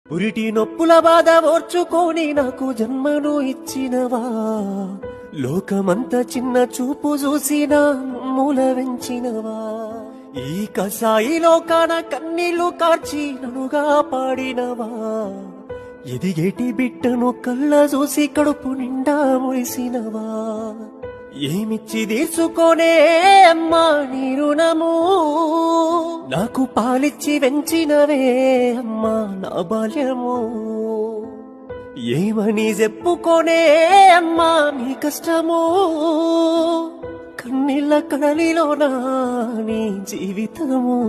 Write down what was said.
పురిటి నొప్పుల బాధ ఓర్చుకొని నాకు జన్మను ఇచ్చినవా, లోకమంతా చిన్న చూపు చూసిన మూల వెంచినవా, ఈ కసాయి లోకాన కన్నీళ్లు కార్చి ననుగా పాడినవా, ఎదిగేటి బిడ్డను కళ్ళ చూసి కడుపు నిండా మురిసినవా, ఏమిచ్చి తీర్చుకోనే అమ్మా నీ రుణము, నాకు పాలిచ్చి వెంచినవే అమ్మా నా బాల్యము, ఏమని చెప్పుకోనే అమ్మా నీ కష్టము, కన్నీళ్ళ కడలిలోనా నీ జీవితము.